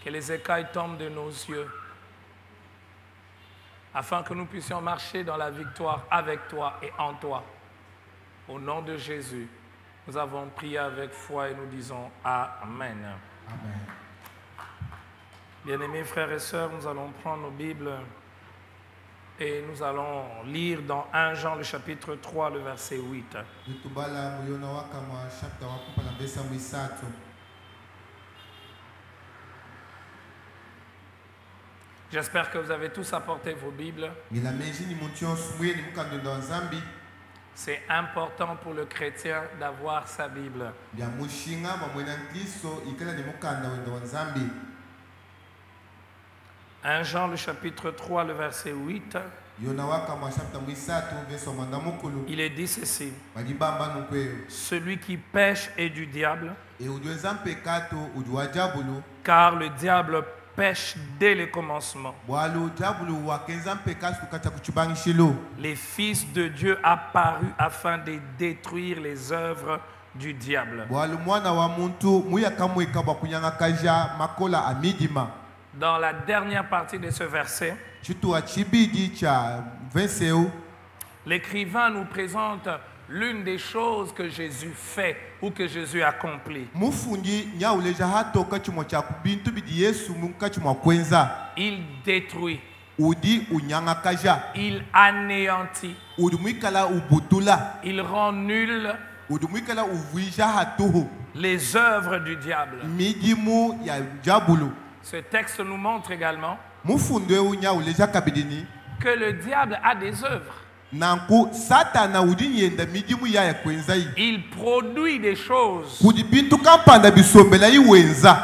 Que les écailles tombent de nos yeux, afin que nous puissions marcher dans la victoire avec toi et en toi. Au nom de Jésus, nous avons prié avec foi et nous disons Amen. Amen. Bien-aimés frères et sœurs, nous allons prendre nos Bibles et nous allons lire dans 1 Jean le chapitre 3, le verset 8. J'espère que vous avez tous apporté vos Bibles. C'est important pour le chrétien d'avoir sa Bible. 1 Jean le chapitre 3, le verset 8. Il est dit ceci: celui qui pêche est du diable, car le diable pêche dès le commencement. Les fils de Dieu apparus afin de détruire les œuvres du diable. Dans la dernière partie de ce verset, l'écrivain nous présente l'une des choses que Jésus fait ou que Jésus accomplit. Il détruit. Il anéantit. Il rend nul les œuvres du diable. Ce texte nous montre également que le diable a des œuvres. Il produit des choses.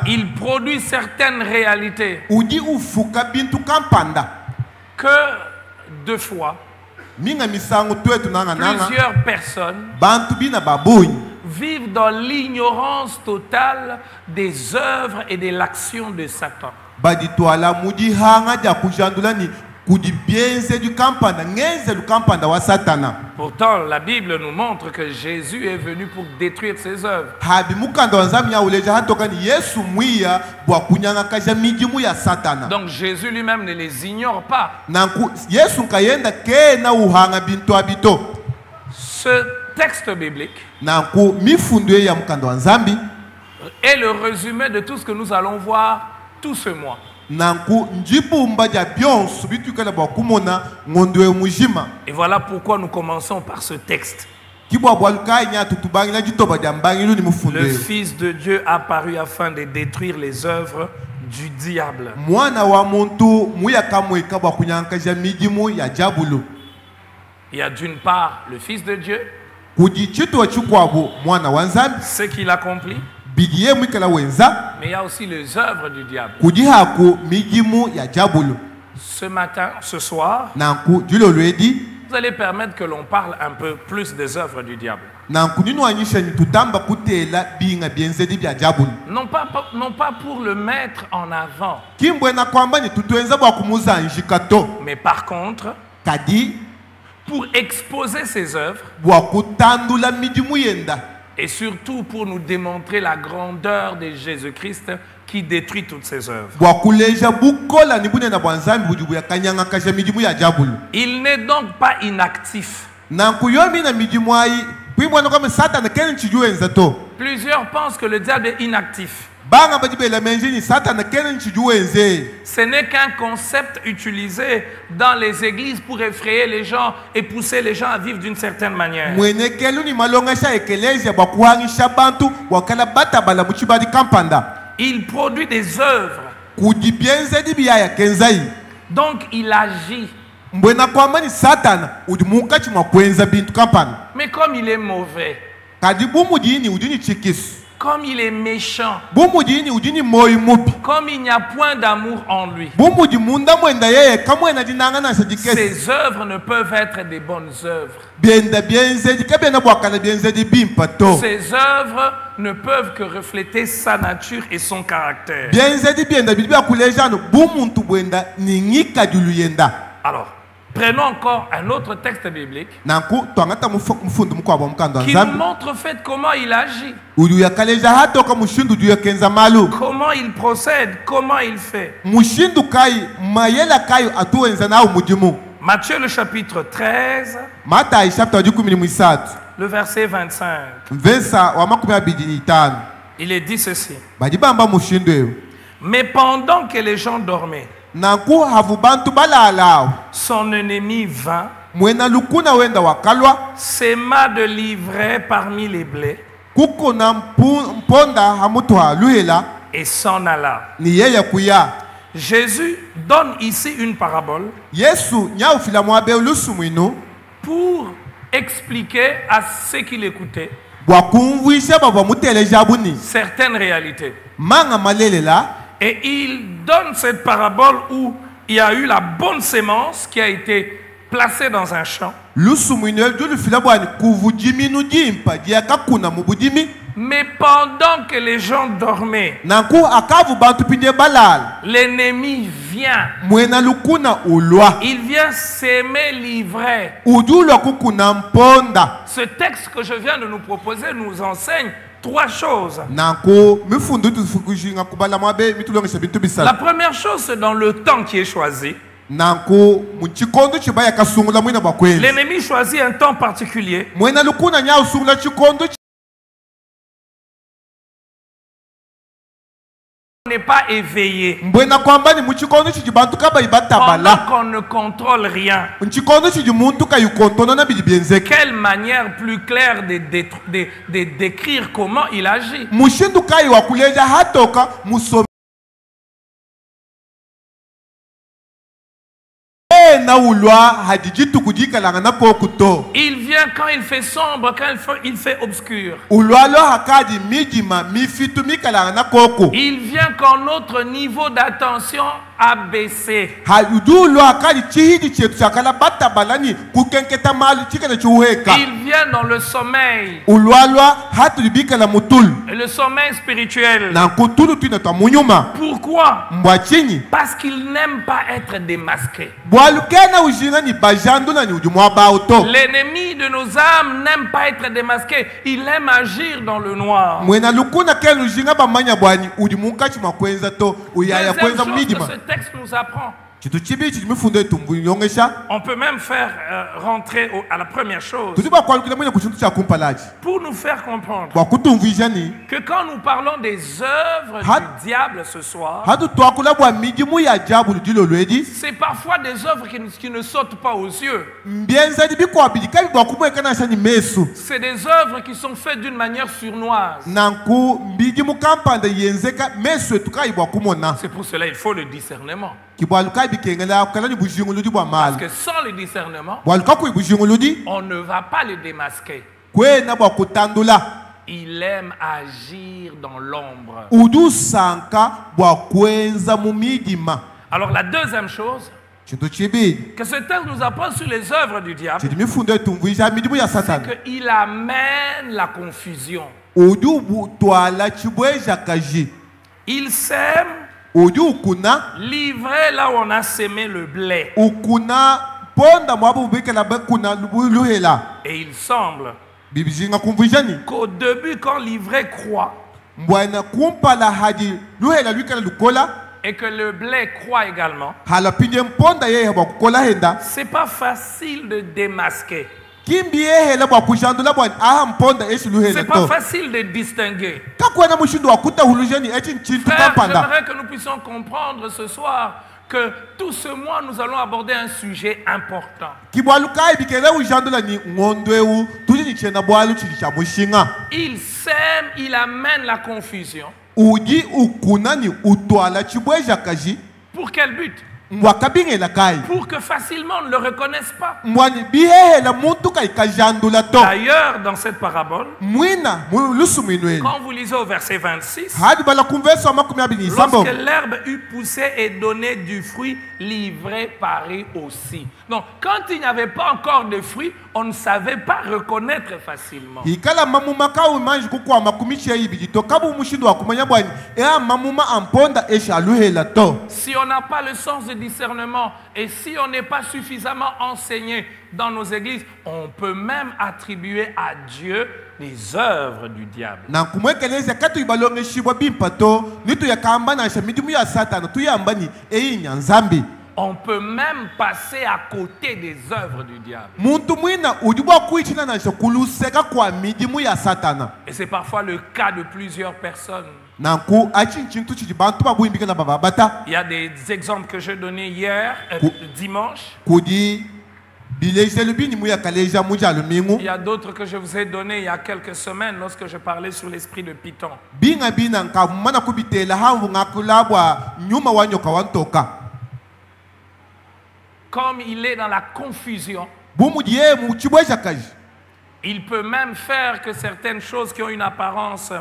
Il produit certaines réalités que deux fois plusieurs personnes vivent dans l'ignorance totale des œuvres et de l'action de Satan. Pourtant, la Bible nous montre que Jésus est venu pour détruire ses œuvres. Donc Jésus lui-même ne les ignore pas. Ce texte biblique est le résumé de tout ce que nous allons voir tout ce mois. Et voilà pourquoi nous commençons par ce texte. Le Fils de Dieu apparut afin de détruire les œuvres du diable. Il y a d'une part le Fils de Dieu, ce qu'il accomplit, mais il y a aussi les œuvres du diable. Ce matin, ce soir, vous allez permettre que l'on parle un peu plus des œuvres du diable. Non pas pour le mettre en avant, mais par contre, pour exposer ses œuvres et surtout pour nous démontrer la grandeur de Jésus-Christ qui détruit toutes ses œuvres. Il n'est donc pas inactif. Plusieurs pensent que le diable est inactif. Ce n'est qu'un concept utilisé dans les églises pour effrayer les gens et pousser les gens à vivre d'une certaine manière. Il produit des œuvres. Donc il agit. Mais comme il est mauvais, comme il est méchant, comme il n'y a point d'amour en lui, ses œuvres ne peuvent être des bonnes œuvres. Ses œuvres ne peuvent que refléter sa nature et son caractère. Alors, Prenons encore un autre texte biblique qui nous montre en fait comment il agit, comment il procède, comment il fait. Matthieu le chapitre 13, le verset 25. Il est dit ceci. Mais pendant que les gens dormaient, son ennemi vint, sema de l'ivraie parmi les blés et s'en alla. Jésus donne ici une parabole pour expliquer à ceux qui l'écoutaient certaines réalités. Et il donne cette parabole où il y a eu la bonne sémence qui a été placée dans un champ. Mais pendant que les gens dormaient, l'ennemi vient. Il vient s'aimer l'ivraie. Ce texte que je viens de nous proposer nous enseigne trois choses. La première chose, c'est dans le temps qui est choisi. L'ennemi choisit un temps particulier. N'est pas éveillé. Pendant qu'on ne contrôle rien. Quelle manière plus claire de décrire comment il agit. Il vient quand il fait sombre, quand il fait obscur. Il vient quand notre niveau d'attention a baissé. Il vient dans le sommeil. Et le sommeil spirituel. Pourquoi? Parce qu'il n'aime pas être démasqué. L'ennemi de nos âmes n'aime pas être démasqué. Il aime agir dans le noir. Deuxième chose que ce texte nous apprend. On peut même faire rentrer à la première chose pour nous faire comprendre que quand nous parlons des œuvres du diable ce soir, c'est parfois des œuvres qui ne sautent pas aux yeux. C'est des œuvres qui sont faites d'une manière sournoise. C'est pour cela qu'il faut le discernement. Parce que sans le discernement, on ne va pas le démasquer. Il aime agir dans l'ombre. Alors la deuxième chose que ce texte nous apprend sur les œuvres du diable, c'est qu'il amène la confusion. Il sème l'ivraie là où on a semé le blé. Et il semble qu'au début, quand l'ivraie croît et que le blé croît également, c'est pas facile de démasquer. C'est pas facile de distinguer. Frère, j'aimerais que nous puissions comprendre ce soir que tout ce mois, nous allons aborder un sujet important. Il sème, il amène la confusion. Pour quel but? Pour que facilement on ne le reconnaisse pas. D'ailleurs, dans cette parabole, quand vous lisez au verset 26, lorsque l'herbe eut poussé et donné du fruit, l'ivraie parut aussi. Donc, quand il n'y avait pas encore de fruits, on ne savait pas reconnaître facilement. Si on n'a pas le sens de discernement et si on n'est pas suffisamment enseigné dans nos églises, on peut même attribuer à Dieu les œuvres du diable. On peut même passer à côté des œuvres du diable. Et c'est parfois le cas de plusieurs personnes. Il y a des exemples que j'ai donnés hier, dimanche. Il y a d'autres que je vous ai donnés il y a quelques semaines lorsque je parlais sur l'esprit de Python. Comme il est dans la confusion, il peut même faire que certaines choses qui ont une apparence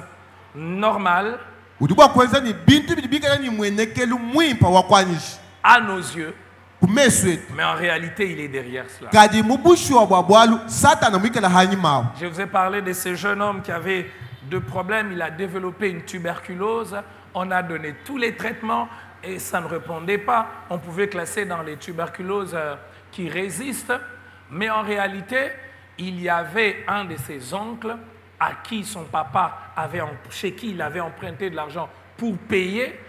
normale à nos yeux, mais en réalité il est derrière cela. Je vous ai parlé de ce jeune homme qui avait deux problèmes. Il a développé une tuberculose. On a donné tous les traitements et ça ne répondait pas. On pouvait classer dans les tuberculoses qui résistent. Mais en réalité, il y avait un de ses oncles à qui son papa chez qui il avait emprunté de l'argent pour payer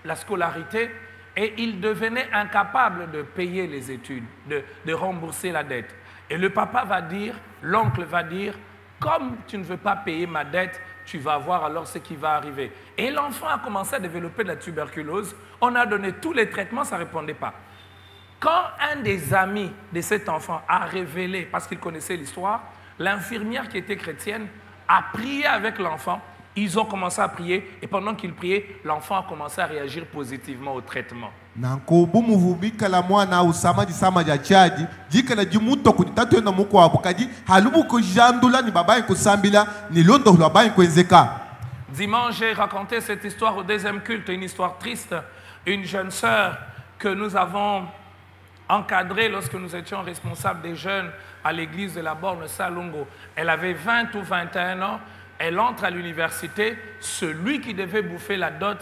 la scolarité. Et il devenait incapable de payer les études, de rembourser la dette. Et le papa va dire, l'oncle va dire, comme tu ne veux pas payer ma dette, tu vas voir alors ce qui va arriver. Et l'enfant a commencé à développer de la tuberculose. On a donné tous les traitements, ça ne répondait pas. Quand un des amis de cet enfant a révélé, parce qu'il connaissait l'histoire, l'infirmière qui était chrétienne a prié avec l'enfant. Ils ont commencé à prier et pendant qu'ils priaient, l'enfant a commencé à réagir positivement au traitement. Dimanche, j'ai raconté cette histoire au deuxième culte, une histoire triste. Une jeune sœur que nous avons encadrée lorsque nous étions responsables des jeunes à l'église de la Borne Salongo. Elle avait 20 ou 21 ans. Elle entre à l'université, celui qui devait bouffer la dot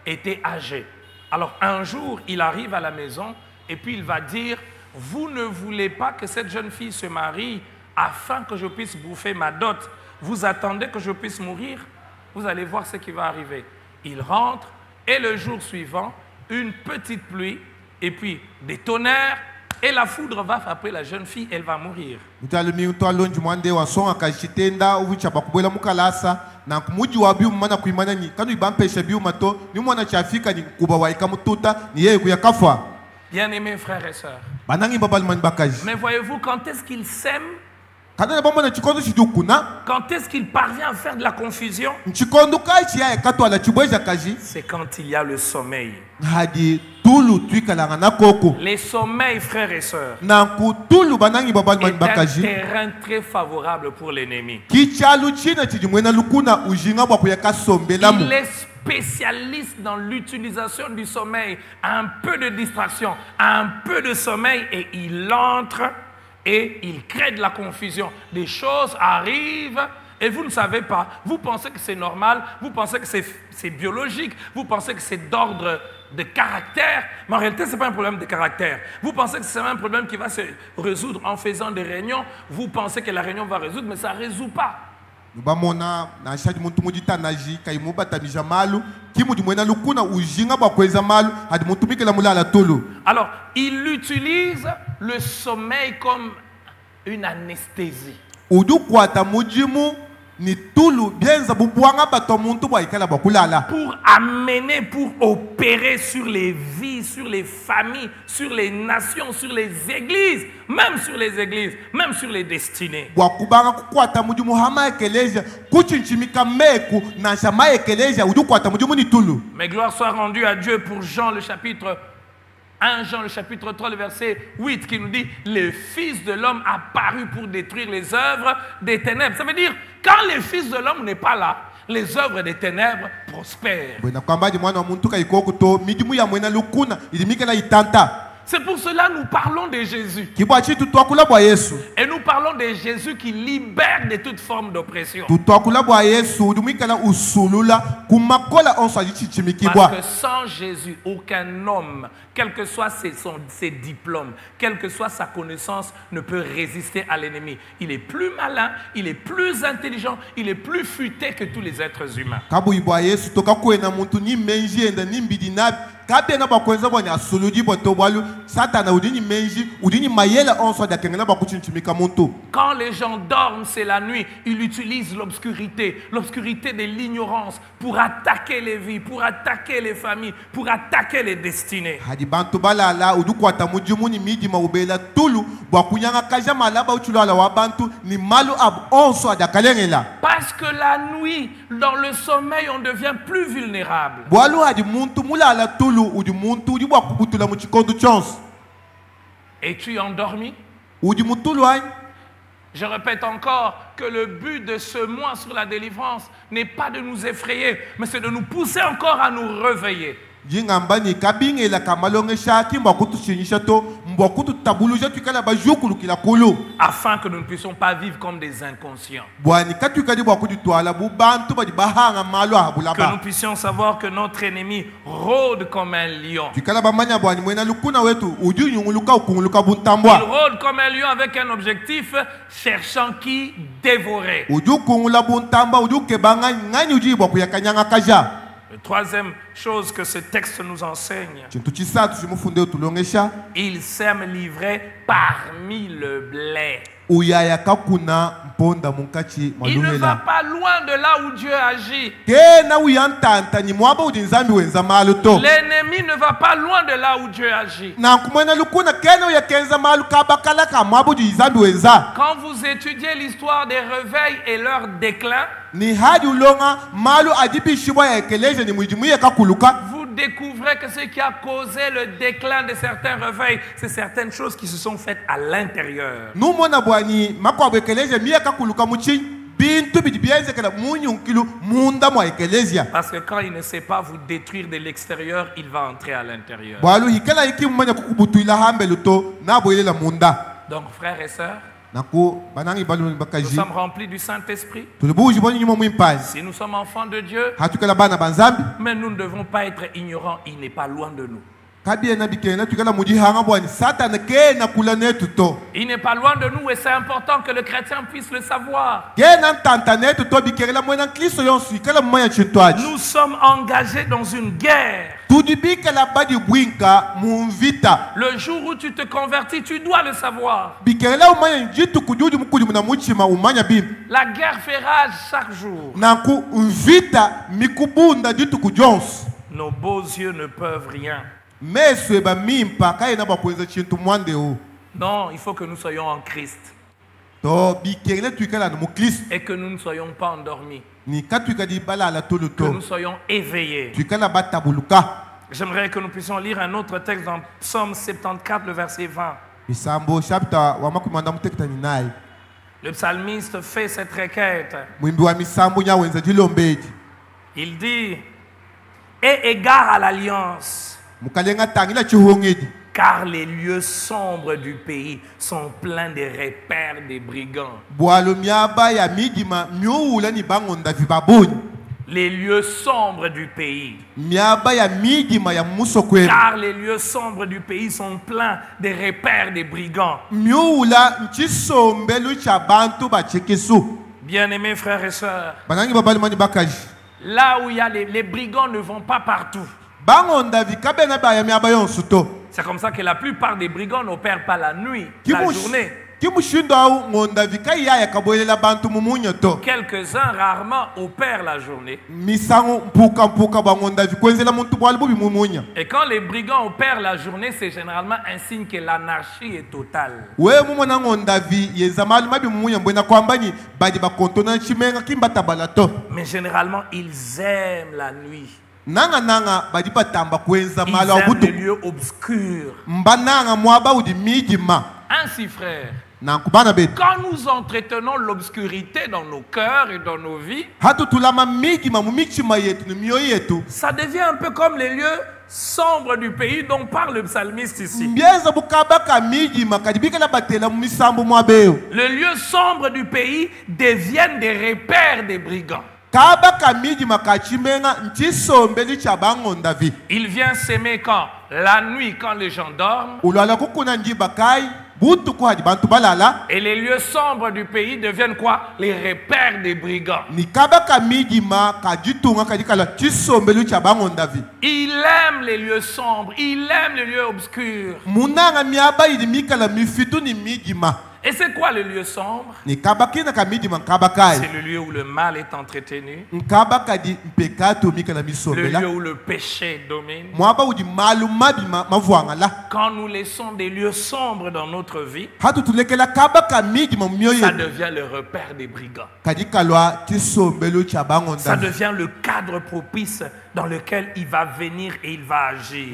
était âgé. Alors un jour, il arrive à la maison et puis il va dire, vous ne voulez pas que cette jeune fille se marie afin que je puisse bouffer ma dot. Vous attendez que je puisse mourir? Vous allez voir ce qui va arriver. Il rentre et le jour suivant, une petite pluie et puis des tonnerres. Et la foudre va frapper la jeune fille, elle va mourir. Bien-aimés frères et sœurs. Mais voyez-vous, quand est-ce qu'il s'aime? Quand est-ce qu'il parvient à faire de la confusion? C'est quand il y a le sommeil. Les sommeils, frères et sœurs, est un terrain très favorable pour l'ennemi. Il est spécialiste dans l'utilisation du sommeil. Un peu de distraction, un peu de sommeil et il entre et il crée de la confusion. Des choses arrivent et vous ne savez pas. Vous pensez que c'est normal, vous pensez que c'est biologique, vous pensez que c'est d'ordre de caractère, mais en réalité, ce n'est pas un problème de caractère. Vous pensez que c'est un problème qui va se résoudre en faisant des réunions, vous pensez que la réunion va résoudre, mais ça ne résout pas. Alors, il utilise le sommeil comme une anesthésie. Pour amener, pour opérer sur les vies, sur les familles, sur les nations, sur les églises, même sur les destinées. Mais gloire soit rendue à Dieu pour Jean le chapitre 1 Jean, le chapitre 3, le verset 8, qui nous dit « Le Fils de l'homme a paru pour détruire les œuvres des ténèbres ». Ça veut dire, quand le Fils de l'homme n'est pas là, les œuvres des ténèbres prospèrent. C'est pour cela que nous parlons de Jésus. Et nous parlons de Jésus qui libère de toute forme d'oppression. Parce que sans Jésus, aucun homme, quels que soient ses diplômes, quelle que soit sa connaissance, ne peut résister à l'ennemi. Il est plus malin, il est plus intelligent, il est plus futé que tous les êtres humains. Quand les gens dorment, c'est la nuit. Ils utilisent l'obscurité de l'ignorance pour attaquer les vies, pour attaquer les familles, pour attaquer les destinées. Parce que la nuit, dans le sommeil, on devient plus vulnérable. Es-tu endormi? Je répète encore que le but de ce mois sur la délivrance n'est pas de nous effrayer, mais c'est de nous pousser encore à nous réveiller. Afin que nous ne puissions pas vivre comme des inconscients. Que nous puissions savoir que notre ennemi rôde comme un lion. Il rôde comme un lion avec un objectif, cherchant qui dévorer. La troisième chose que ce texte nous enseigne, il sème l'ivraie parmi le blé. Il ne va pas loin de là où Dieu agit. L'ennemi ne va pas loin de là où Dieu agit. Quand vous étudiez l'histoire des réveils et leur déclin, vous découvrez que ce qui a causé le déclin de certains réveils, c'est certaines choses qui se sont faites à l'intérieur. Parce que quand il ne sait pas vous détruire de l'extérieur, il va entrer à l'intérieur. Donc frères et sœurs, nous sommes remplis du Saint-Esprit. Si nous sommes enfants de Dieu, mais nous ne devons pas être ignorants, il n'est pas loin de nous. Il n'est pas loin de nous et c'est important que le chrétien puisse le savoir. Nous sommes engagés dans une guerre. Le jour où tu te convertis, tu dois le savoir. La guerre fait rage chaque jour. Nos beaux yeux ne peuvent rien. Non, il faut que nous soyons en Christ. Et que nous ne soyons pas endormis. Que nous soyons éveillés. J'aimerais que nous puissions lire un autre texte dans Psaume 74, le verset 20. Le psalmiste fait cette requête. Il dit, aie égard à l'alliance. Car les lieux sombres du pays sont pleins des repères des brigands. Les lieux sombres du pays. Car les lieux sombres du pays sont pleins des repères des brigands. Bien-aimés frères et sœurs, là où il y a les brigands ne vont pas partout. C'est comme ça que la plupart des brigands n'opèrent pas la nuit, la journée. Quelques-uns rarement opèrent la journée. Et quand les brigands opèrent la journée, c'est généralement un signe que l'anarchie est totale. Mais généralement, ils aiment la nuit. Ils aiment les lieux obscurs. Ainsi, frère, Quand nous entretenons l'obscurité dans nos cœurs et dans nos vies, ça devient un peu comme les lieux sombres du pays dont parle le psalmiste ici. Les lieux sombres du pays deviennent des repères des brigands. Il vient s'aimer quand? La nuit, quand les gens dorment. Et les lieux sombres du pays deviennent quoi? Les repères des brigands. Il aime les lieux sombres, il aime les lieux obscurs. Et c'est quoi le lieu sombre? C'est le lieu où le mal est entretenu. Le lieu où le péché domine. Quand nous laissons des lieux sombres dans notre vie, ça devient le repère des brigands. Ça devient le cadre propice dans lequel il va venir et il va agir.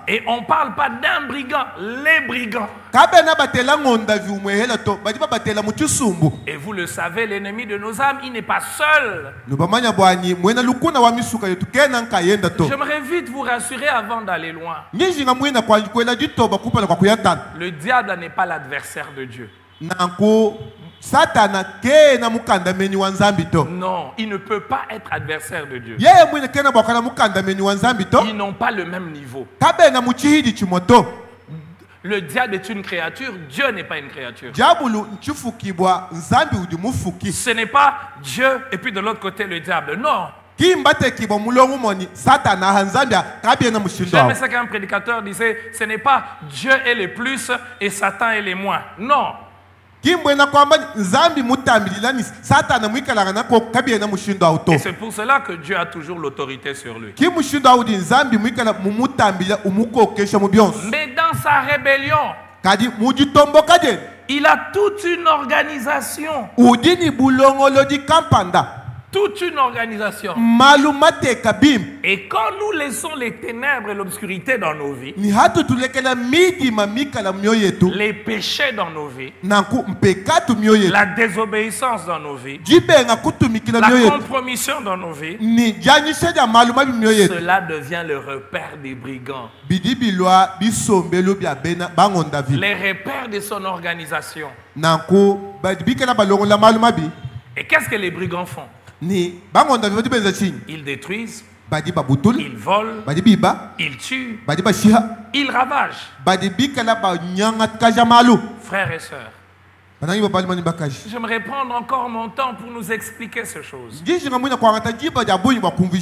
Et on ne parle pas d'un brigand, les brigands. Et vous le savez, l'ennemi de nos âmes, il n'est pas seul. J'aimerais vite vous rassurer avant d'aller loin. Le diable n'est pas l'adversaire de Dieu. Non, il ne peut pas être adversaire de Dieu. Ils n'ont pas le même niveau. Le diable est une créature, Dieu n'est pas une créature. Ce n'est pas Dieu et puis de l'autre côté le diable. Non. J'aime ça qu'un prédicateur disait, ce n'est pas Dieu est le plus et Satan est le moins. Non. Et c'est pour cela que Dieu a toujours l'autorité sur lui. Mais dans sa rébellion, il a toute une organisation. Toute une organisation. Et quand nous laissons les ténèbres et l'obscurité dans nos vies, les péchés dans nos vies, la désobéissance dans nos vies, la compromission dans nos vies, cela devient le repère des brigands. Les repères de son organisation. Et qu'est-ce que les brigands font? Ils détruisent, ils volent, ils tuent, ils ravagent. Frères et sœurs, j'aimerais prendre encore mon temps pour nous expliquer ces choses.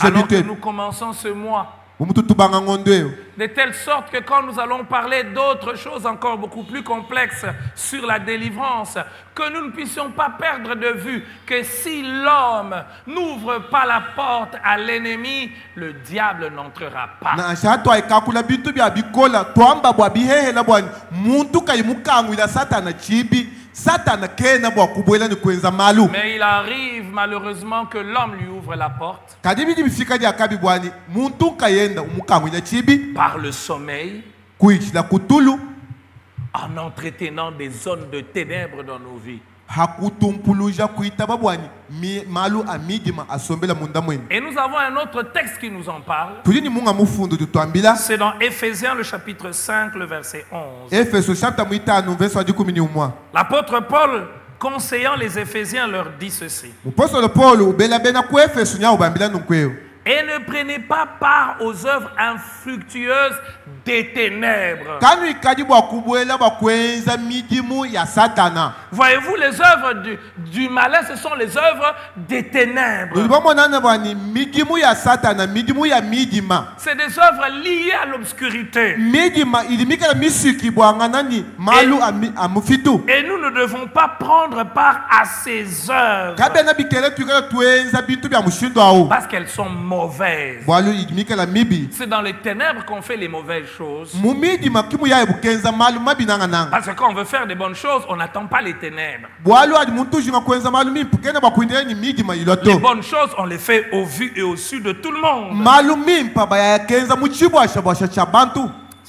Alors que nous commençons ce mois, de telle sorte que quand nous allons parler d'autres choses encore beaucoup plus complexes sur la délivrance, que nous ne puissions pas perdre de vue que si l'homme n'ouvre pas la porte à l'ennemi, le diable n'entrera pas. Mais il arrive malheureusement que l'homme lui ouvre la porte par le sommeil, en entretenant des zones de ténèbres dans nos vies. Et nous avons un autre texte qui nous en parle. C'est dans Éphésiens le chapitre 5, le verset 11. L'apôtre Paul, conseillant les Éphésiens, leur dit ceci: et ne prenez pas part aux œuvres infructueuses des ténèbres. Voyez-vous, les œuvres du malin, ce sont les œuvres des ténèbres. C'est des œuvres liées à l'obscurité. Et nous ne devons pas prendre part à ces œuvres parce qu'elles sont mauvaises. C'est dans les ténèbres qu'on fait les mauvaises choses. Parce que quand on veut faire des bonnes choses, on n'attend pas les ténèbres. Les bonnes choses, on les fait au vu et au su de tout le monde.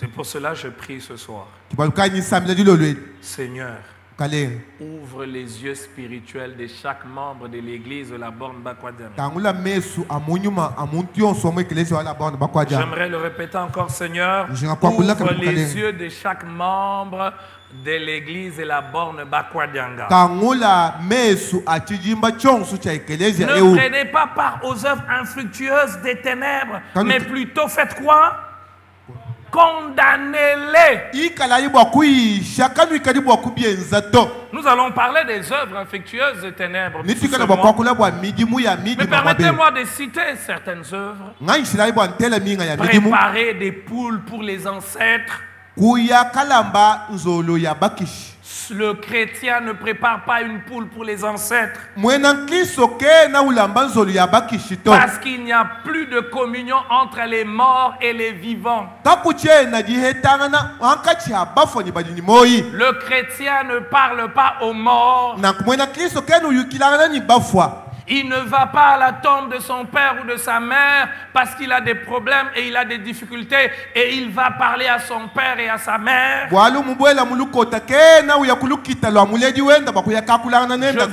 C'est pour cela que je prie ce soir. Seigneur, ouvre les yeux spirituels de chaque membre de l'église de la borne Bakwadianga. J'aimerais le répéter encore, Seigneur. Ouvre les yeux de chaque membre de l'église de la borne Bakwadianga. Ne prenez pas part aux œuvres infructueuses des ténèbres, mais plutôt faites quoi? Condamnez-les. Nous allons parler des œuvres infructueuses des ténèbres. Mais permettez-moi de citer certaines œuvres. Préparer des poules pour les ancêtres. Le chrétien ne prépare pas une poule pour les ancêtres. Parce qu'il n'y a plus de communion entre les morts et les vivants. Le chrétien ne parle pas aux morts. Il ne va pas à la tombe de son père ou de sa mère parce qu'il a des problèmes et il a des difficultés et il va parler à son père et à sa mère. Je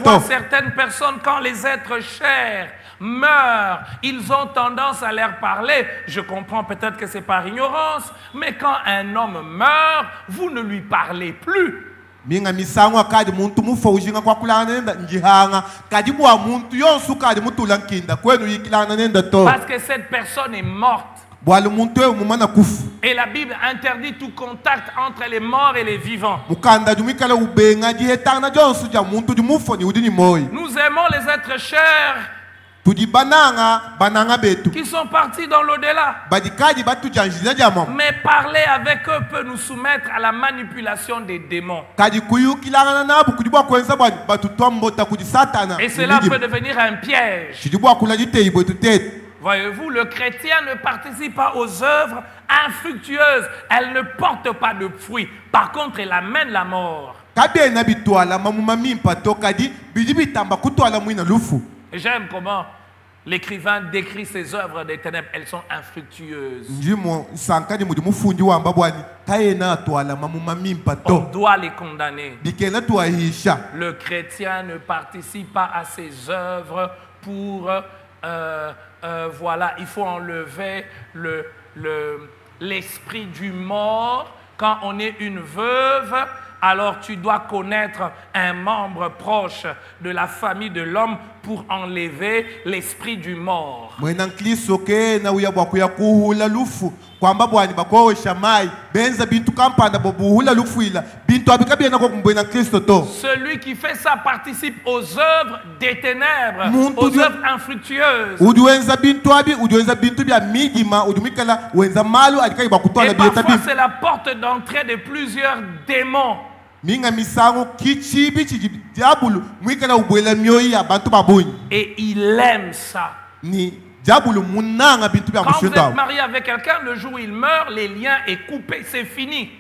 vois certaines personnes, quand les êtres chers meurent, ils ont tendance à leur parler. Je comprends peut-être que c'est par ignorance, mais quand un homme meurt, vous ne lui parlez plus. Parce que cette personne est morte. Et la Bible interdit tout contact entre les morts et les vivants. Nous aimons les êtres chers qui sont partis dans l'au-delà. Mais parler avec eux peut nous soumettre à la manipulation des démons. Et cela peut devenir un piège. Voyez-vous, le chrétien ne participe pas aux œuvres infructueuses. Elle ne porte pas de fruits. Par contre, elle amène la mort. Et j'aime comment l'écrivain décrit ces œuvres des ténèbres. Elles sont infructueuses. On doit les condamner. Le chrétien ne participe pas à ces œuvres pour... voilà, il faut enlever l'esprit du mort. Quand on est une veuve, alors tu dois connaître un membre proche de la famille de l'homme pour enlever l'esprit du mort. Celui qui fait ça participe aux œuvres des ténèbres, aux œuvres infructueuses. Et parfois c'est la porte d'entrée de plusieurs démons. Et il aime ça. Quand vous êtes marié avec quelqu'un, le jour où il meurt, les liens sont coupés, c'est fini. Et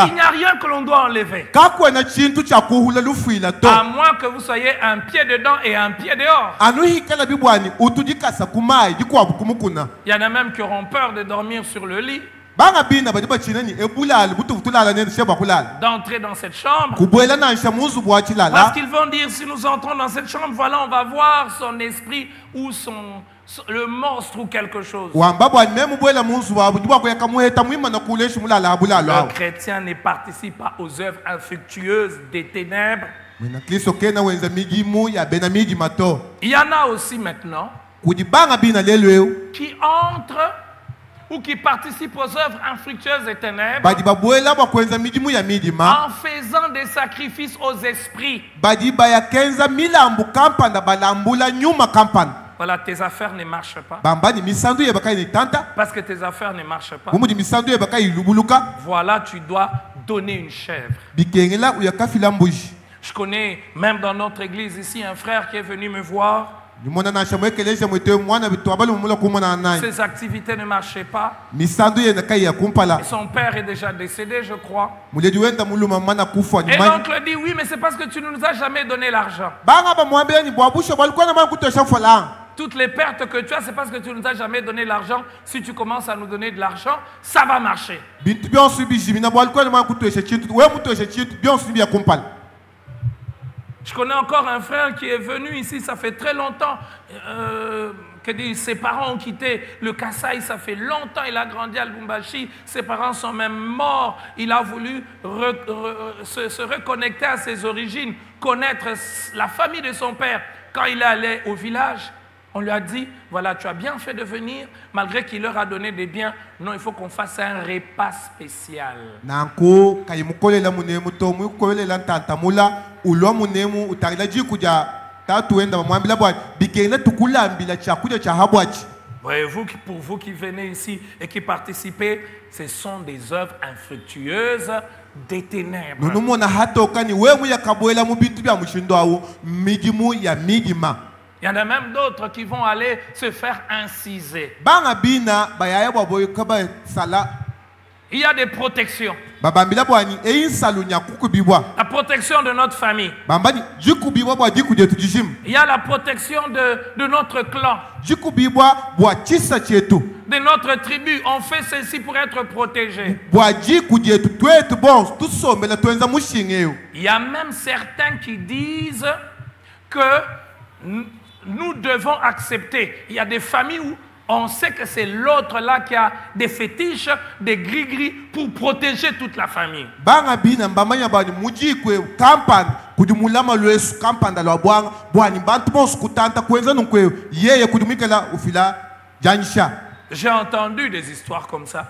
il n'y a rien que l'on doit enlever. À moins que vous soyez un pied dedans et un pied dehors. Il y en a même qui auront peur de dormir sur le lit. D'entrer dans cette chambre. Parce qu'ils vont dire, si nous entrons dans cette chambre, voilà, on va voir son esprit ou le monstre ou quelque chose. Le chrétien ne participe pas aux œuvres infructueuses des ténèbres. Il y en a aussi maintenant qui entrent ou qui participent aux œuvres infructueuses des ténèbres en faisant des sacrifices aux esprits. Voilà, tes affaires ne marchent pas. Parce que tes affaires ne marchent pas. Voilà, tu dois donner une chèvre. Je connais, même dans notre église ici, un frère qui est venu me voir. Ses activités ne marchaient pas. Et son père est déjà décédé, je crois. Et l'oncle dit, oui, mais c'est parce que tu ne nous as jamais donné l'argent. toutes les pertes que tu as, c'est parce que tu ne nous as jamais donné l'argent. Si tu commences à nous donner de l'argent, ça va marcher. Je connais encore un frère qui est venu ici, ça fait très longtemps. Ses parents ont quitté le Kasaï, ça fait longtemps. Il a grandi à Lubumbashi, ses parents sont même morts. Il a voulu se reconnecter à ses origines, connaître la famille de son père. Quand il est allé au village, on lui a dit, voilà, tu as bien fait de venir, malgré qu'il leur a donné des biens. Non, il faut qu'on fasse un repas spécial. Voyez-vous, pour vous qui venez ici et qui participez, ce sont des œuvres infructueuses des ténèbres. Il y en a même d'autres qui vont aller se faire inciser. Il y a des protections. La protection de notre famille. Il y a la protection de notre clan. De notre tribu. On fait ceci pour être protégé. Il y a même certains qui disent que nous devons accepter. Il y a des familles où on sait que c'est l'autre là qui a des fétiches, des gris-gris pour protéger toute la famille. J'ai entendu des histoires comme ça.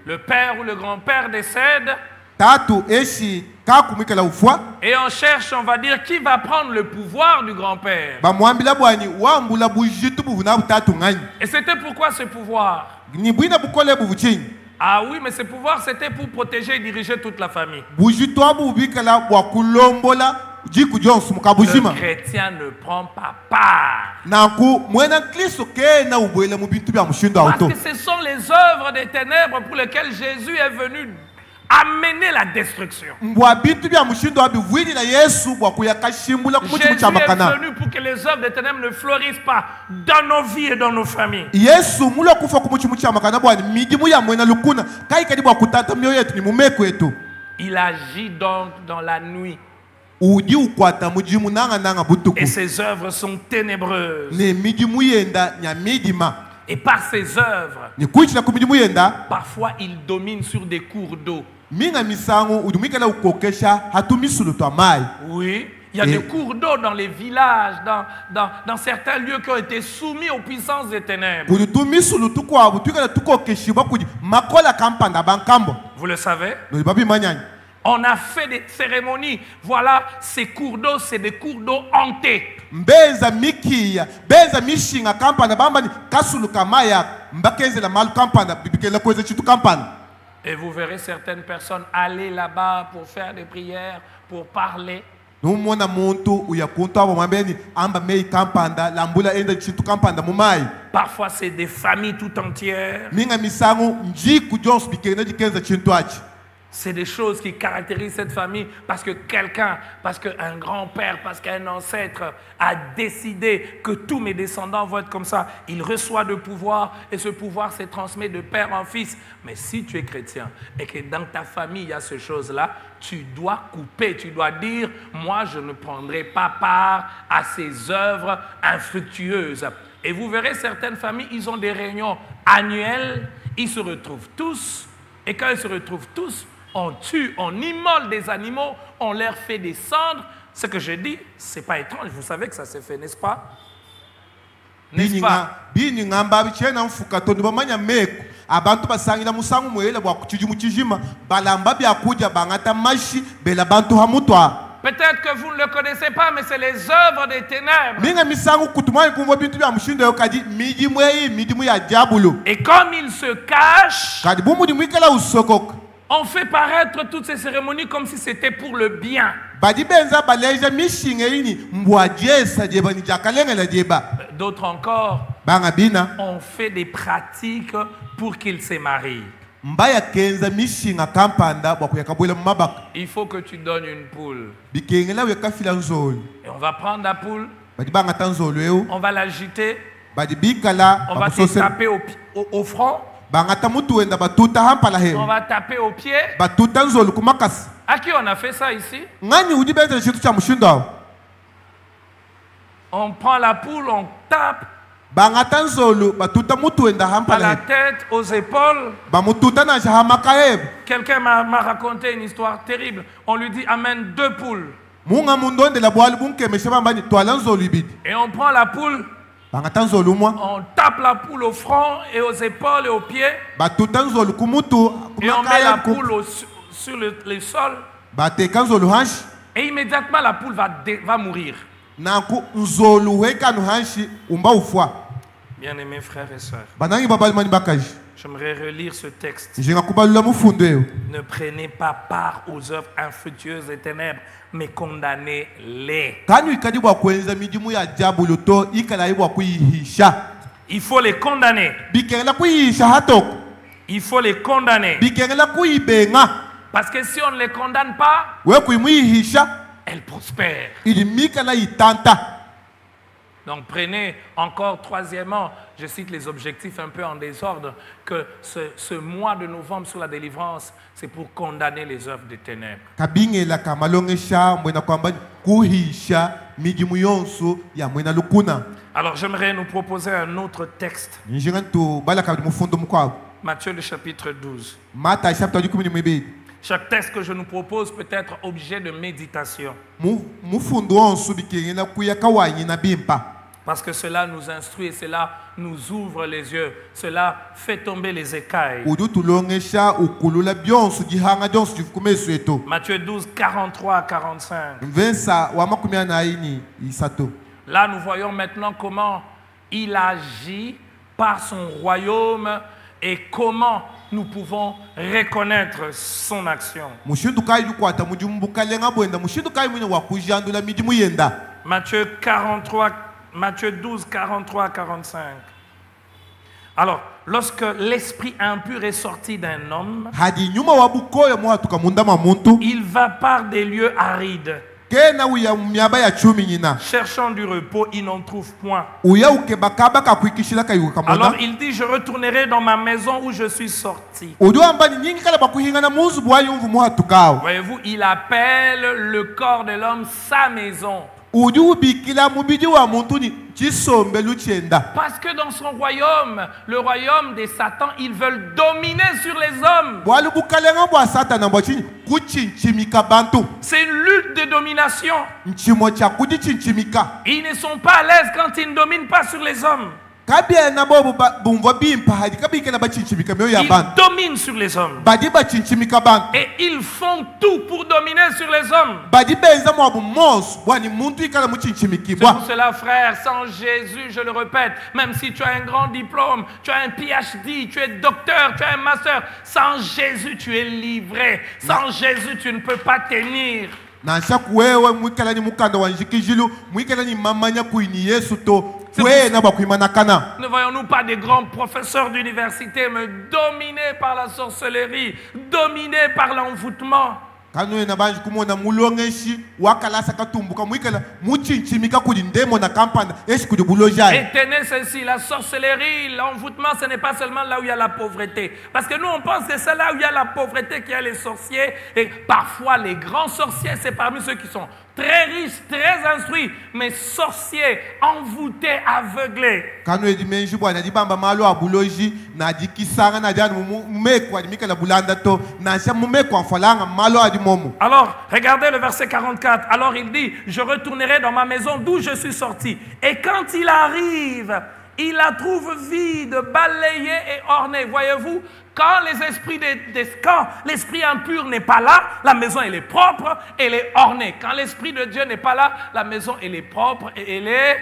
Le père ou le grand-père décède. Et on cherche, on va dire, qui va prendre le pouvoir du grand-père. Et c'était pourquoi ce pouvoir? Ah oui, mais ce pouvoir, c'était pour protéger et diriger toute la famille. Le chrétien ne prend pas part. Parce que ce sont les œuvres des ténèbres pour lesquelles Jésus est venu amener la destruction. Jésus est venu pour que les œuvres des ténèbres ne fleurissent pas dans nos vies et dans nos familles. Il agit donc dans la nuit. Et ses œuvres sont ténébreuses. Et par ses œuvres, parfois il domine sur des cours d'eau. Oui, il y a des cours d'eau dans les villages, dans certains lieux qui ont été soumis aux puissances des ténèbres. Vous le savez? On a fait des cérémonies. Voilà, ces cours d'eau, c'est des cours d'eau hantés. Et vous verrez certaines personnes aller là-bas pour faire des prières, pour parler. Parfois, c'est des familles tout entières. C'est des choses qui caractérisent cette famille parce que quelqu'un, parce qu'un grand-père, parce qu'un ancêtre a décidé que tous mes descendants vont être comme ça. Il reçoit de pouvoir et ce pouvoir se transmet de père en fils. Mais si tu es chrétien et que dans ta famille il y a ces choses-là, tu dois couper, tu dois dire, moi je ne prendrai pas part à ces œuvres infructueuses. Et vous verrez certaines familles, ils ont des réunions annuelles, ils se retrouvent tous et quand ils se retrouvent tous, on tue, on immole des animaux, on leur fait descendre. Ce que je dis, ce n'est pas étrange. Vous savez que ça s'est fait, n'est-ce pas? N'est-ce pas? Peut-être que vous ne le connaissez pas, mais c'est les œuvres des ténèbres. Et comme ils se cachent, on fait paraître toutes ces cérémonies comme si c'était pour le bien. D'autres encore, on fait des pratiques pour qu'ils se marient. Il faut que tu donnes une poule. Et on va prendre la poule, On va l'agiter. On va te taper au front. On va taper au pied. À qui on a fait ça ici? On prend la poule, on tape. À la tête, aux épaules. Quelqu'un m'a raconté une histoire terrible. On lui dit amène 2 poules. Et on prend la poule. On tape la poule au front et aux épaules et aux pieds. Et on met la poule sur le sol. Et immédiatement la poule va mourir. Bien-aimés frères et sœurs, j'aimerais relire ce texte. Ne prenez pas part aux œuvres infructueuses des ténèbres, mais condamnez-les. Il faut les condamner. Il faut les condamner. Parce que si on ne les condamne pas, elles prospèrent. Donc prenez encore troisièmement, je cite les objectifs un peu en désordre, que ce mois de novembre sur la délivrance, c'est pour condamner les œuvres des ténèbres. Alors j'aimerais nous proposer un autre texte. Matthieu le chapitre 12. Chaque texte que je nous propose peut être objet de méditation. Parce que cela nous instruit et cela nous ouvre les yeux. Cela fait tomber les écailles. Matthieu 12, 43 à 45. Là, nous voyons maintenant comment il agit par son royaume et comment nous pouvons reconnaître son action. Matthieu 12, 43, 45. Alors, lorsque l'esprit impur est sorti d'un homme, il va par des lieux arides. Cherchant du repos, ils n'en trouvent point. Alors il dit, je retournerai dans ma maison où je suis sorti. Voyez-vous, il appelle le corps de l'homme sa maison. Parce que dans son royaume, le royaume des Satan, ils veulent dominer sur les hommes. C'est une lutte de domination. Ils ne sont pas à l'aise quand ils ne dominent pas sur les hommes. Ils dominent sur les hommes. Et ils font tout pour dominer sur les hommes. C'est pour cela, frère, sans Jésus, je le répète, même si tu as un grand diplôme, tu as un PhD, tu es docteur, tu as un master, sans Jésus, tu es livré. Sans Jésus, tu ne peux pas tenir. Ne voyons-nous pas des grands professeurs d'université mais dominés par la sorcellerie, dominés par l'envoûtement? Et tenez ceci, la sorcellerie, l'envoûtement, ce n'est pas seulement là où il y a la pauvreté. Parce que nous, on pense que c'est là où il y a la pauvreté qu'il y a les sorciers. Et parfois, les grands sorciers, c'est parmi ceux qui sont très riches, très instruits, mais sorciers, envoûtés, aveuglés. Alors, regardez le verset 44. Alors il dit, je retournerai dans ma maison d'où je suis sorti. Et quand il arrive, il la trouve vide, balayée et ornée. Voyez-vous, quand l'esprit impur n'est pas là, la maison elle est propre, elle est ornée. Quand l'esprit de Dieu n'est pas là, la maison elle est propre et elle est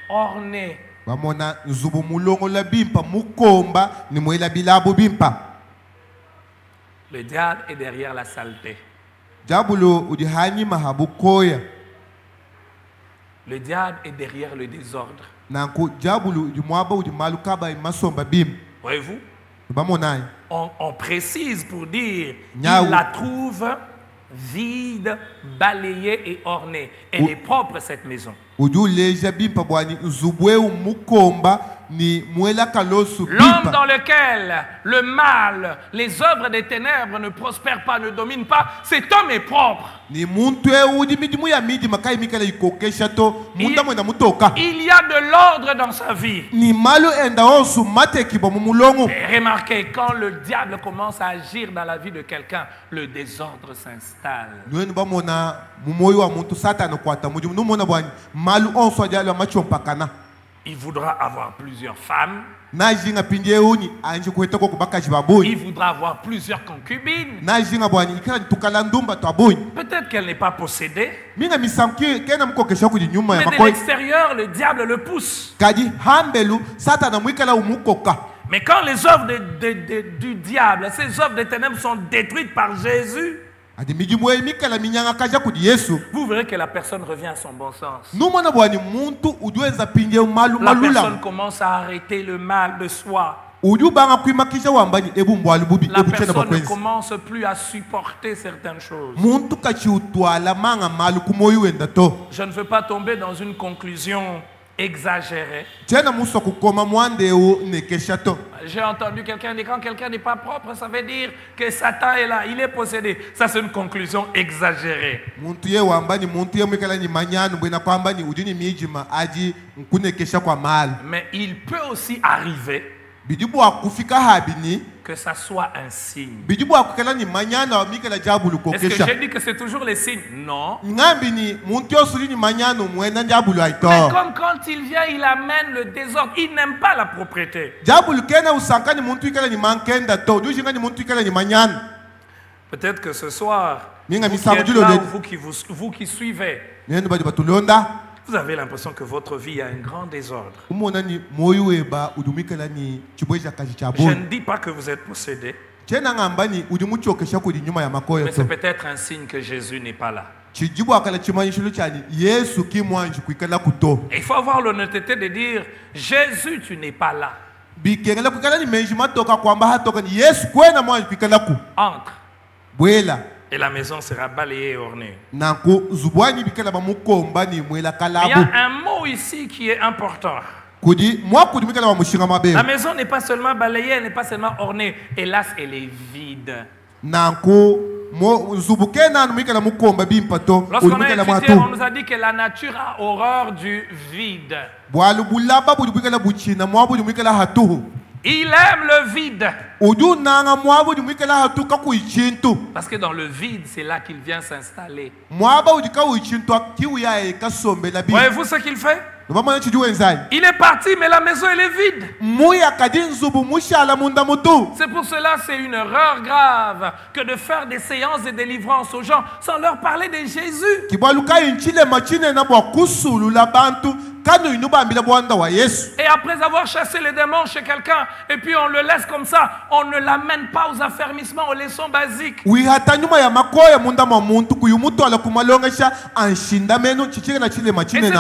ornée. Le diable est derrière la saleté. Le diable est derrière le désordre. Voyez-vous? On précise pour dire qu'il la trouve vide, balayée et ornée. Elle est propre, cette maison. L'homme dans lequel le mal, les œuvres des ténèbres ne prospèrent pas, ne dominent pas, cet homme est propre. Il y a de l'ordre dans sa vie. Et remarquez, quand le diable commence à agir dans la vie de quelqu'un, le désordre s'installe. Il voudra avoir plusieurs femmes. Il voudra avoir plusieurs concubines. Peut-être qu'elle n'est pas possédée. Mais de l'extérieur, le diable le pousse. Mais quand les œuvres du diable, ces œuvres des ténèbres sont détruites par Jésus, vous verrez que la personne revient à son bon sens. La personne commence à arrêter le mal de soi. La personne ne commence plus à supporter certaines choses. Je ne veux pas tomber dans une conclusion exagérée. J'ai entendu quelqu'un dire quand quelqu'un n'est pas propre, ça veut dire que Satan est là, il est possédé. Ça, c'est une conclusion exagérée. Mais il peut aussi arriver que ça soit un signe. Est-ce que j'ai dit que c'est toujours les signes? Non. Mais comme quand il vient, il amène le désordre. Il n'aime pas la propriété. Peut-être que ce soir, vous qui suivez, vous avez l'impression que votre vie a un grand désordre. Je ne dis pas que vous êtes possédé, mais c'est peut-être un signe que Jésus n'est pas là. Et il faut avoir l'honnêteté de dire, Jésus, tu n'es pas là. Entre. Et la maison sera balayée et ornée. Il y a un mot ici qui est important. La maison n'est pas seulement balayée, elle n'est pas seulement ornée. Hélas, elle est vide. Lorsqu'on a étudié, on nous a dit que la nature a horreur du vide. Il aime le vide. Parce que dans le vide, c'est là qu'il vient s'installer. Voyez-vous ce qu'il fait? Il est parti, mais la maison elle est vide. C'est pour cela c'est une erreur grave que de faire des séances de délivrance aux gens sans leur parler de Jésus. Et après avoir chassé les démons chez quelqu'un, et puis on le laisse comme ça, on ne l'amène pas aux affermissements, aux leçons basiques. Et c'est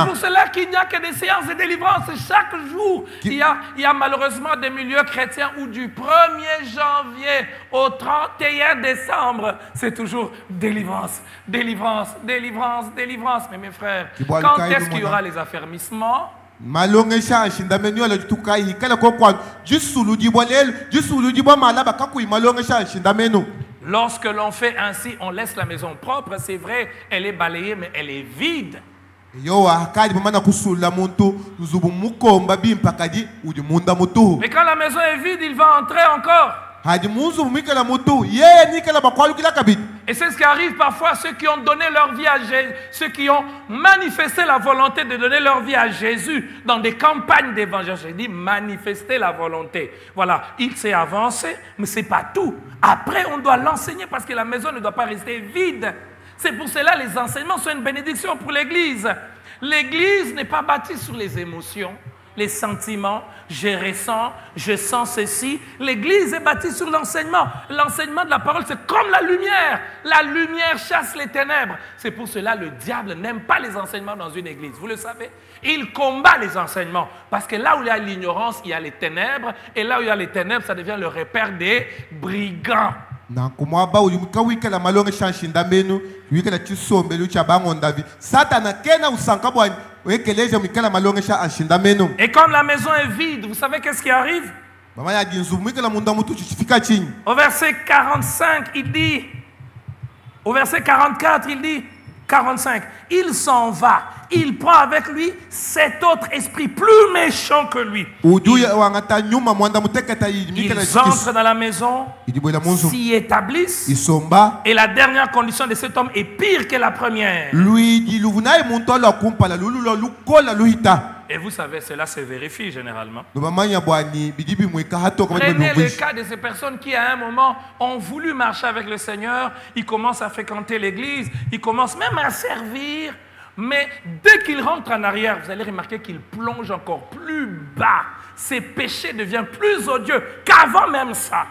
pour cela qu'il n'y a que des séances de délivrance chaque jour. Il y a malheureusement des milieux chrétiens où du 1er janvier au 31 décembre, c'est toujours délivrance, délivrance, délivrance, délivrance. Mais mes frères, quand est-ce qu'il y aura les affermissements? Lorsque l'on fait ainsi, on laisse la maison propre, c'est vrai, elle est balayée, mais elle est vide. Mais quand la maison est vide, il va entrer encore. Et c'est ce qui arrive parfois à ceux qui ont donné leur vie à Jésus, ceux qui ont manifesté la volonté de donner leur vie à Jésus dans des campagnes d'évangile. J'ai dit manifester la volonté. Voilà, il s'est avancé, mais ce n'est pas tout. Après, on doit l'enseigner parce que la maison ne doit pas rester vide. C'est pour cela que les enseignements sont une bénédiction pour l'Église. L'Église n'est pas bâtie sur les émotions, les sentiments, je ressens, je sens ceci. L'Église est bâtie sur l'enseignement. L'enseignement de la parole, c'est comme la lumière. La lumière chasse les ténèbres. C'est pour cela que le diable n'aime pas les enseignements dans une église. Vous le savez? Il combat les enseignements. Parce que là où il y a l'ignorance, il y a les ténèbres. Et là où il y a les ténèbres, ça devient le repère des brigands. Et comme la maison est vide, vous savez qu'est-ce qui arrive? Au verset 45, il dit, au verset 44, il dit, 45, il s'en va, il prend avec lui cet autre esprit plus méchant que lui. Ils entrent dans la maison, s'y établissent, et la dernière condition de cet homme est pire que la première. Et vous savez, cela se vérifie généralement. Prenez le cas de ces personnes qui à un moment ont voulu marcher avec le Seigneur, ils commencent à fréquenter l'église, ils commencent même à servir, mais dès qu'ils rentrent en arrière, vous allez remarquer qu'ils plongent encore plus bas. Ces péchés deviennent plus odieux qu'avant même ça.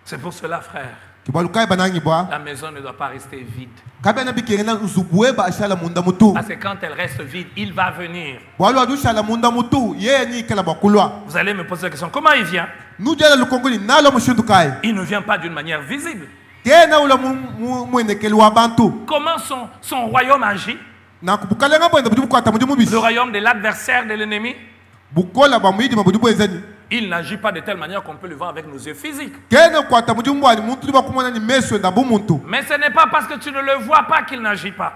C'est pour cela, frère, la maison ne doit pas rester vide. Parce que quand elle reste vide, il va venir. Vous allez me poser la question, comment il vient? Il ne vient pas d'une manière visible. Comment son royaume agit? Le royaume de l'adversaire de l'ennemi? Il n'agit pas de telle manière qu'on peut le voir avec nos yeux physiques. Mais ce n'est pas parce que tu ne le vois pas qu'il n'agit pas.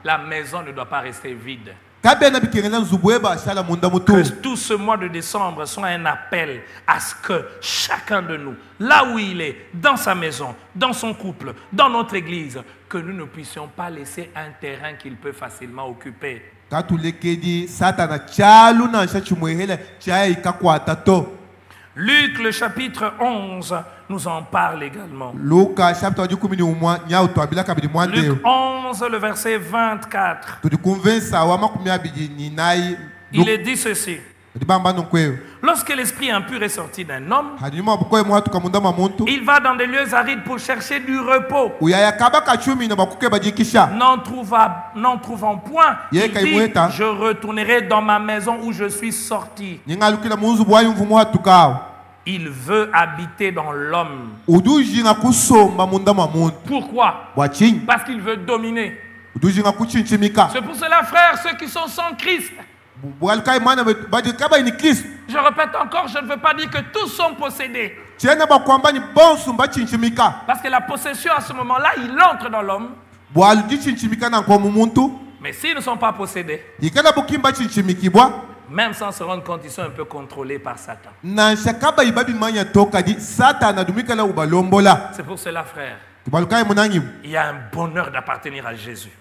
La maison ne doit pas rester vide. Que tout ce mois de décembre soit un appel à ce que chacun de nous, là où il est, dans sa maison, dans son couple, dans notre église, que nous ne puissions pas laisser un terrain qu'il peut facilement occuper. Luc le chapitre 11 nous en parle également. Luc 11 le verset 24. Il est dit ceci. Lorsque l'esprit impur est sorti d'un homme, il va dans des lieux arides pour chercher du repos. N'en trouvant point, il dit, je retournerai dans ma maison où je suis sorti. Il veut habiter dans l'homme. Pourquoi? Parce qu'il veut dominer. C'est pour cela, frère, ceux qui sont sans Christ, je répète encore, je ne veux pas dire que tous sont possédés. Parce que la possession à ce moment-là, il entre dans l'homme. Mais s'ils ne sont pas possédés, même sans se rendre compte, ils sont un peu contrôlés par Satan. C'est pour cela, frère, il y a un bonheur d'appartenir à Jésus.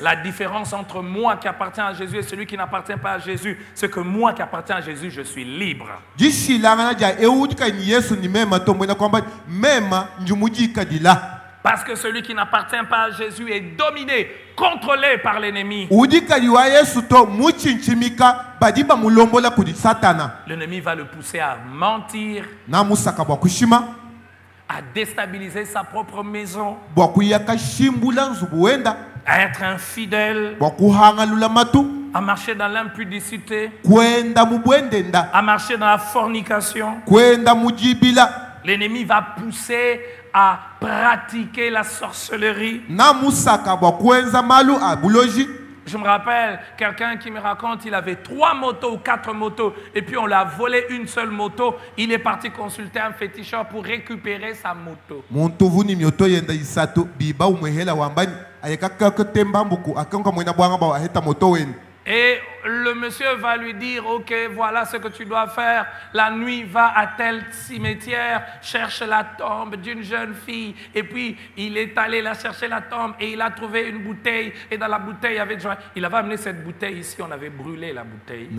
La différence entre moi qui appartiens à Jésus et celui qui n'appartient pas à Jésus, c'est que moi qui appartiens à Jésus, je suis libre. Parce que celui qui n'appartient pas à Jésus est dominé, contrôlé par l'ennemi. L'ennemi va le pousser à mentir, à déstabiliser sa propre maison, à être infidèle, à marcher dans l'impudicité, à marcher dans la fornication. L'ennemi va pousser à pratiquer la sorcellerie. Je me rappelle quelqu'un qui me raconte, il avait 3 motos ou 4 motos et puis on lui a volé une seule moto. Il est parti consulter un féticheur pour récupérer sa moto. Et le monsieur va lui dire, ok, voilà ce que tu dois faire. La nuit, va à tel cimetière, cherche la tombe d'une jeune fille. Et puis, il est allé là chercher la tombe et il a trouvé une bouteille. Et dans la bouteille, il y avait du vin. Il avait amené cette bouteille ici, on avait brûlé la bouteille.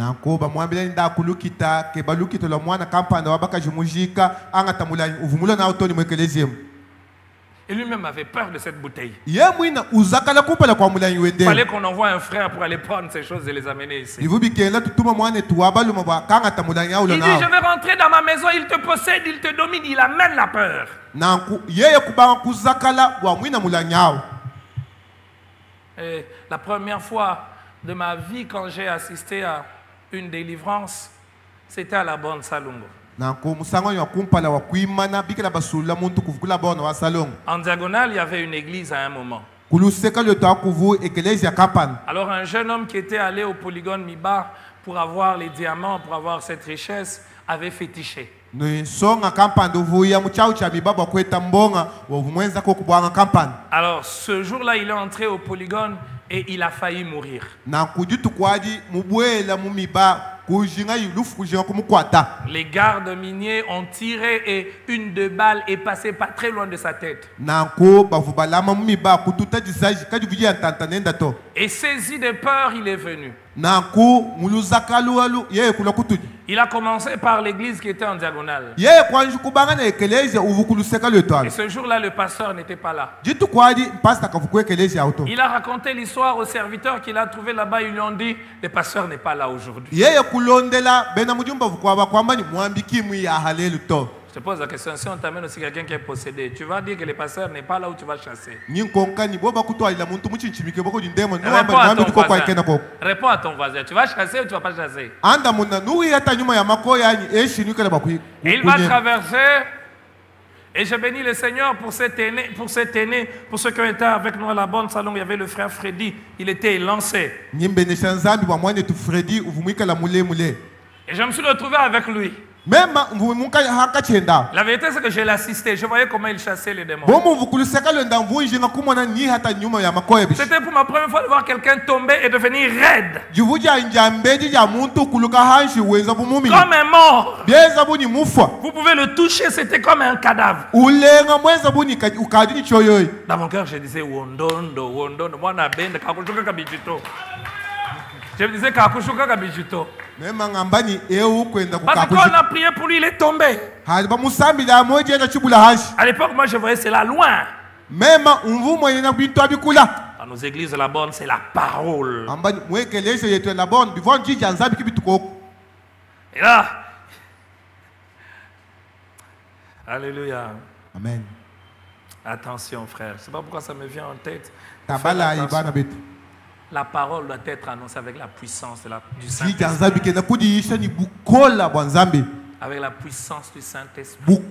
Et lui-même avait peur de cette bouteille. Il fallait qu'on envoie un frère pour aller prendre ces choses et les amener ici. Il dit, je vais rentrer dans ma maison, il te possède, il te domine, il amène la peur. Et la première fois de ma vie, quand j'ai assisté à une délivrance, c'était à la Borne Salongo. En diagonale, il y avait une église à un moment. Alors un jeune homme qui était allé au polygone Miba pour avoir les diamants, pour avoir cette richesse, avait fétiché. Alors ce jour-là, il est entré au polygone et il a failli mourir. Les gardes miniers ont tiré et une de balles est passée pas très loin de sa tête. Et saisi de peur, il est venu. Il a commencé par l'église qui était en diagonale. Et ce jour-là, le pasteur n'était pas là. Il a raconté l'histoire aux serviteurs qu'il a trouvé là-bas. Ils lui ont dit, le pasteur n'est pas là aujourd'hui. Je te pose la question, si on t'amène aussi quelqu'un qui est possédé, tu vas dire que le pasteur n'est pas là où tu vas chasser. Réponds à ton voisin, tu vas chasser ou tu ne vas pas chasser? Il va traverser, et je bénis le Seigneur pour cet aîné, pour ceux qui ont été avec nous à la Borne Salongo. Il y avait le frère Freddy, il était lancé. Et je me suis retrouvé avec lui. La vérité, c'est que je l'assistais. Je voyais comment il chassait les démons. C'était pour ma première fois de voir quelqu'un tomber et devenir raide. Comme un mort. Vous pouvez le toucher, c'était comme un cadavre. Dans mon cœur, je disais Wondondo, Wondondo. Je me disais Kakushuka Kabijito. Parce qu'on a prié pour lui, il est tombé. À l'époque, moi je voyais cela loin. Dans nos églises de la Borne, c'est la parole. Et là, alléluia. Amen. Attention frère, je ne sais pas pourquoi ça me vient en tête. La parole doit être annoncée avec la puissance du Saint-Esprit. Avec la puissance du Saint-Esprit.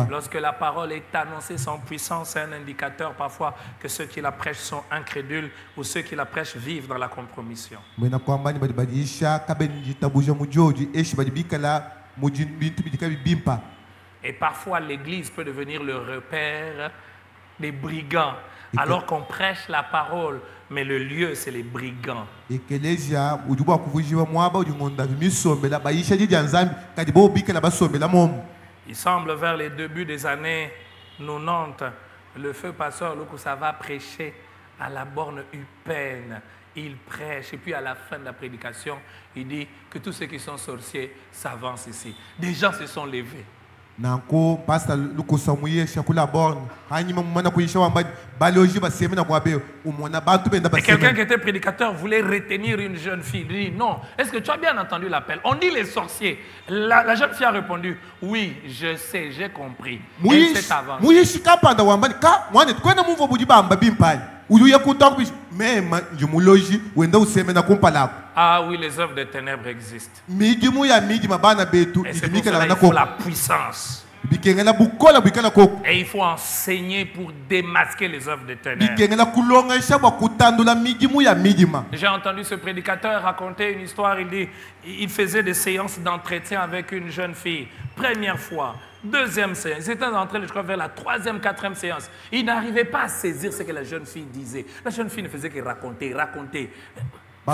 Lorsque la parole est annoncée sans puissance, c'est un indicateur parfois que ceux qui la prêchent sont incrédules ou ceux qui la prêchent vivent dans la compromission. Et parfois l'église peut devenir le repère des brigands. Alors qu'on prêche la parole, mais le lieu, c'est les brigands. Il semble vers les débuts des années 90, le feu pasteur Lukusa va prêcher à la Borne Upenne. Il prêche et puis à la fin de la prédication, il dit que tous ceux qui sont sorciers s'avancent ici. Des gens se sont levés. Et quelqu'un qui était prédicateur voulait retenir une jeune fille. Il dit non, est-ce que tu as bien entendu l'appel? On dit les sorciers. La jeune fille a répondu oui, je sais, j'ai compris. Elle s'est avancée. Ah oui, les œuvres des ténèbres existent. Et c'est pour cela qu'il faut la puissance. Et il faut enseigner pour démasquer les œuvres des ténèbres. J'ai entendu ce prédicateur raconter une histoire. Il dit il faisait des séances d'entretien avec une jeune fille. Première fois, deuxième séance. Ils étaient en train de, je crois, vers la troisième, quatrième séance. Il n'arrivait pas à saisir ce que la jeune fille disait. La jeune fille ne faisait que raconter.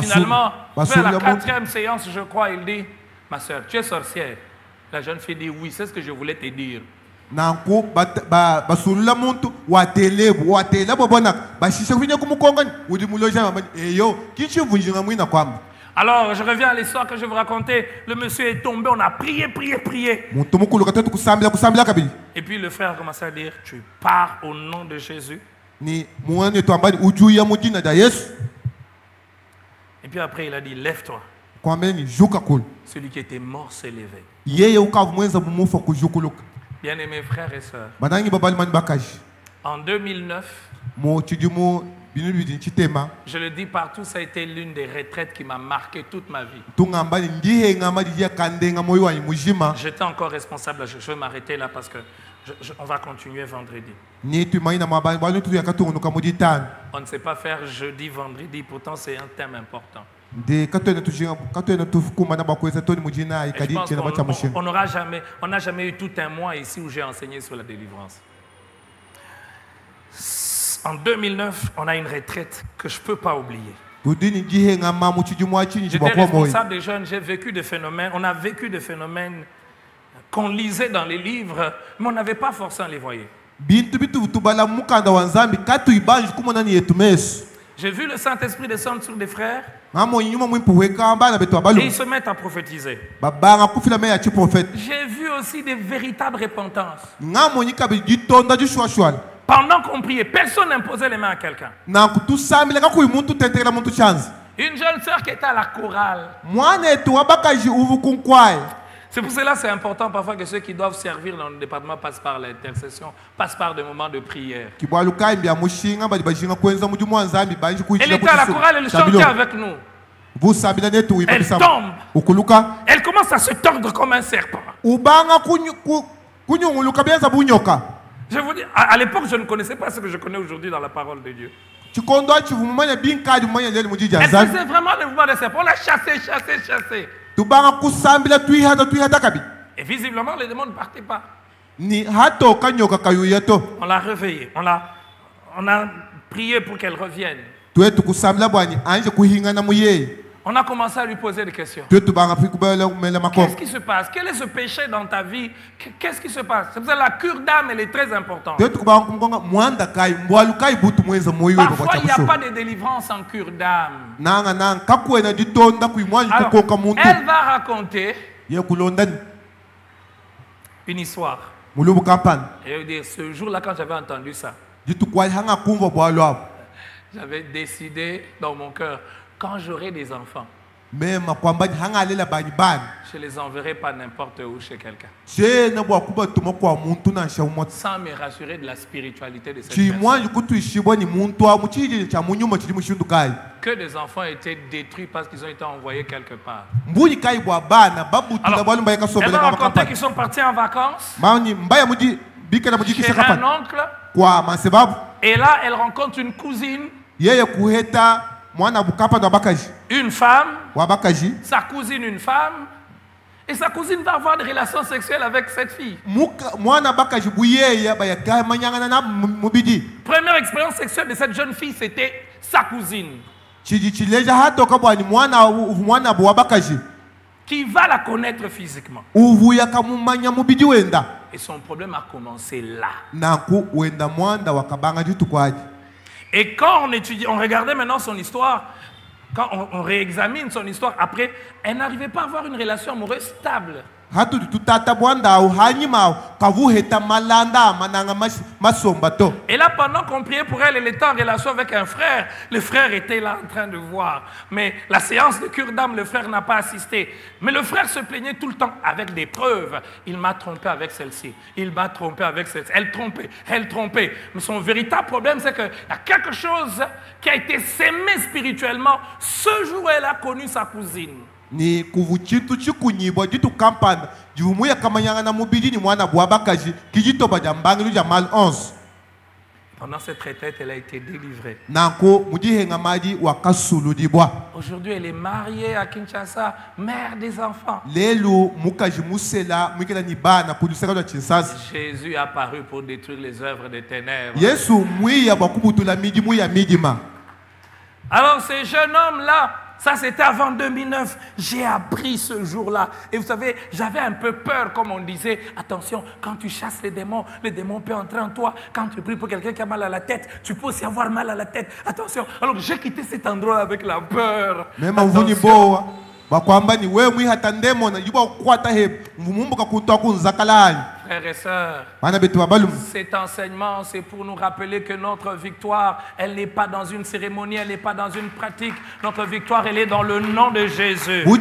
Finalement, vers la quatrième séance, je crois, il dit ma soeur, tu es sorcière. La jeune fille dit oui, c'est ce que je voulais te dire. Alors, je reviens à l'histoire que je vous racontais. Le monsieur est tombé, on a prié. Et puis le frère a commencé à dire, tu pars au nom de Jésus. Et puis après, il a dit, lève-toi. Celui qui était mort s'est levé. Bien-aimés frères et sœurs, en 2009, Je le dis partout, ça a été l'une des retraites qui m'a marqué toute ma vie. J'étais encore responsable. Je vais m'arrêter là parce que on va continuer vendredi. On ne sait pas faire jeudi, vendredi, pourtant c'est un thème important. On n'a jamais eu tout un mois ici où j'ai enseigné sur la délivrance. En 2009, on a une retraite que je ne peux pas oublier. J'étais responsable des jeunes, j'ai vécu des phénomènes, on a vécu des phénomènes qu'on lisait dans les livres, mais on n'avait pas forcément les voyez. J'ai vu le Saint-Esprit descendre sur des frères et ils se mettent à prophétiser. J'ai vu aussi des véritables repentances. Pendant qu'on priait, personne n'imposait les mains à quelqu'un. Une jeune sœur qui était à la chorale. C'est pour cela que c'est important parfois que ceux qui doivent servir dans le département passent par l'intercession, passent par des moments de prière. Elle était à la chorale, elle chantait avec nous. Elle tombe. Elle commence à se tordre comme un serpent. Je vous dis, à l'époque, je ne connaissais pas ce que je connais aujourd'hui dans la parole de Dieu. Elle faisait vraiment le mouvement de serpent. On l'a chassé. Et visiblement, les démons ne partaient pas. On l'a réveillée. On a prié pour qu'elle revienne. On a commencé à lui poser des questions. Qu'est-ce qui se passe? Quel est ce péché dans ta vie? Qu'est-ce qui se passe? C'est pour ça que la cure d'âme, elle est très importante. Parfois, il n'y a pas de délivrance en cure d'âme. Elle va raconter une histoire. Et je veux dire, ce jour-là, quand j'avais entendu ça, j'avais décidé dans mon cœur, quand j'aurai des enfants, je ne les enverrai pas n'importe où chez quelqu'un. Sans me rassurer de la spiritualité de cette personne. Que des enfants étaient détruits parce qu'ils ont été envoyés quelque part. Alors, elle m'a raconté qu'ils sont partis en vacances chez un oncle. Et là, elle rencontre une cousine. Une femme, sa cousine une femme, et sa cousine va avoir des relations sexuelles avec cette fille. Première expérience sexuelle de cette jeune fille, c'était sa cousine. Qui va la connaître physiquement. Et son problème a commencé là. Et quand on étudie, on regardait maintenant son histoire, quand on réexamine son histoire, après, elle n'arrivait pas à avoir une relation amoureuse stable. Et là, pendant qu'on priait pour elle, elle était en relation avec un frère. Le frère était là en train de voir. Mais la séance de cure d'âme, le frère n'a pas assisté. Mais le frère se plaignait tout le temps avec des preuves. Il m'a trompé avec celle-ci. Il m'a trompé avec celle-ci. Elle trompait. Mais son véritable problème, c'est qu'il y a quelque chose qui a été sémé spirituellement ce jour où elle a connu sa cousine. Pendant cette retraite, elle a été délivrée. Aujourd'hui, elle est mariée à Kinshasa, mère des enfants. Jésus est apparu pour détruire les œuvres des ténèbres. Alors, ces jeunes hommes-là, ça c'était avant 2009, j'ai appris ce jour-là. Et vous savez, j'avais un peu peur, comme on disait, attention, quand tu chasses les démons peuvent entrer en toi. Quand tu pries pour quelqu'un qui a mal à la tête, tu peux aussi avoir mal à la tête. Attention, alors j'ai quitté cet endroit avec la peur. Frères et sœurs, cet enseignement, c'est pour nous rappeler que notre victoire, elle n'est pas dans une cérémonie, elle n'est pas dans une pratique. Notre victoire, elle est dans le nom de Jésus. Les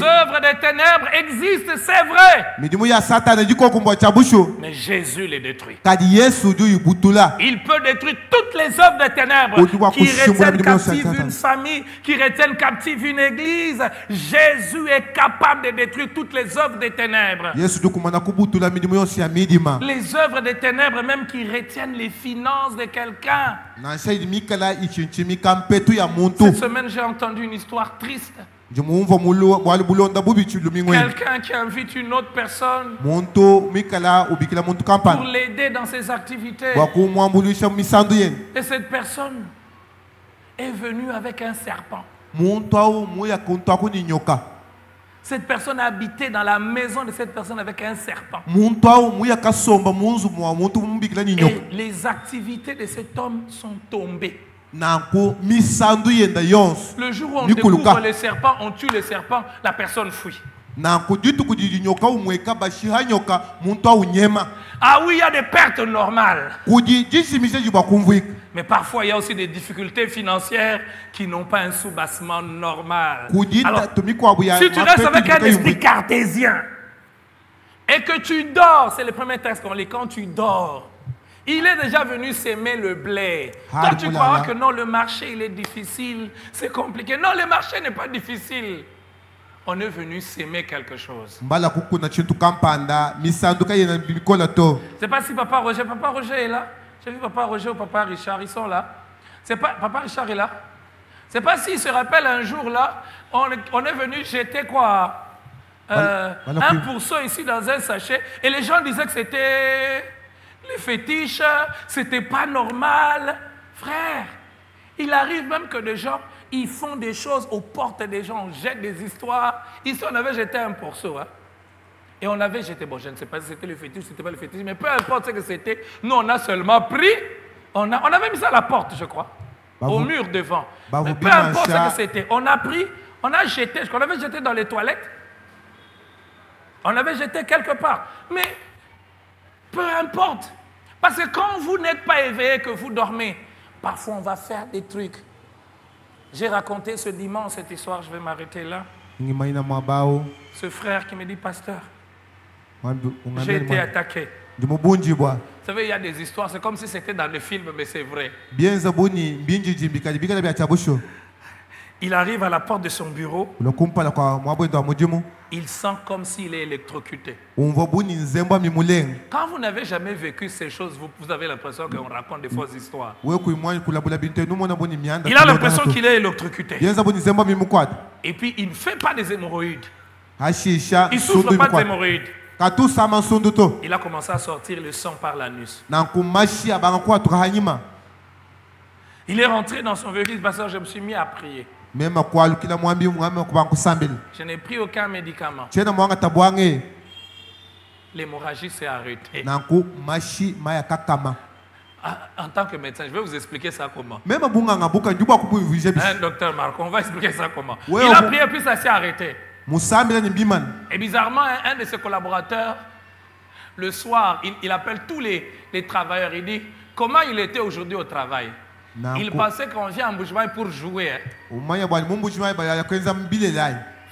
œuvres des ténèbres existent, c'est vrai. Mais Jésus les détruit. Il peut détruire toutes les œuvres des ténèbres qui retiennent captive une famille, qui retiennent captive une église. Jésus est capable de détruire toutes les œuvres des ténèbres. Les œuvres des ténèbres même qui retiennent les finances de quelqu'un. Cette semaine, j'ai entendu une histoire triste. Quelqu'un qui invite une autre personne pour l'aider dans ses activités. Et cette personne est venue avec un serpent. Cette personne a habité dans la maison de cette personne avec un serpent. Et les activités de cet homme sont tombées. Le jour où on découvre les serpents, on tue les serpents, la personne fuit. Ah oui, il y a des pertes normales. Mais parfois, il y a aussi des difficultés financières qui n'ont pas un soubassement normal. Alors, si tu restes avec un esprit cartésien et que tu dors, c'est le premier texte qu'on lit, quand tu dors, il est déjà venu s'aimer le blé. Toi, tu crois que non, le marché, il est difficile, c'est compliqué. Non, le marché n'est pas difficile. On est venu s'aimer quelque chose. Je ne sais pas si Papa Roger est là. J'ai vu Papa Roger ou Papa Richard, ils sont là. Papa Richard est là. Je ne sais pas s'il se rappelle un jour là, on est venu jeter quoi 1% ici dans un sachet. Et les gens disaient que c'était les fétiches, c'était pas normal. Frère, il arrive même que des gens, ils font des choses aux portes des gens, on jette des histoires. Ici, on avait jeté 1%. Hein. Et on avait jeté, bon, je ne sais pas si c'était le fétiche, si c'était pas le fétiche, mais peu importe ce que c'était, nous, on a seulement pris, on avait mis ça à la porte, je crois, au mur devant. Mais peu importe ce que c'était, on a pris, on a jeté, je crois qu'on avait jeté dans les toilettes, on avait jeté quelque part. Mais peu importe, parce que quand vous n'êtes pas éveillé, que vous dormez, parfois on va faire des trucs. J'ai raconté ce dimanche cette histoire, je vais m'arrêter là. Ce frère qui me dit, pasteur, j'ai été attaqué. Vous savez, il y a des histoires, c'est comme si c'était dans le film, mais c'est vrai. Il arrive à la porte de son bureau. Il sent comme s'il est électrocuté. Quand vous n'avez jamais vécu ces choses, vous avez l'impression qu'on raconte des fausses histoires. Il a l'impression qu'il est électrocuté. Et puis, il ne fait pas des hémorroïdes. Il ne souffre pas d'hémorroïdes. Il a commencé à sortir le sang par l'anus. Il est rentré dans son véhicule, parce que je me suis mis à prier. Je n'ai pris aucun médicament. L'hémorragie s'est arrêtée. En tant que médecin, je vais vous expliquer ça comment. Docteur Marc, on va expliquer ça comment. Il a prié puis ça s'est arrêté. Et bizarrement, un de ses collaborateurs, le soir, il appelle tous les travailleurs. Il dit, comment il était aujourd'hui au travail? Il pensait qu'on vient en Bushman pour jouer. Hein.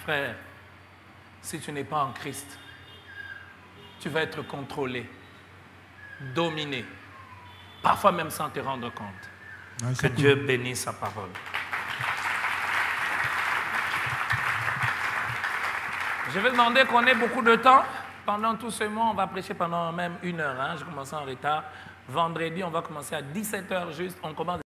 Frère, si tu n'es pas en Christ, tu vas être contrôlé, dominé, parfois même sans te rendre compte. Que Dieu bénisse sa parole. Je vais demander qu'on ait beaucoup de temps. Pendant tout ce mois, on va prêcher pendant même 1 heure. Hein. Je commence en retard. Vendredi, on va commencer à 17h juste. On commence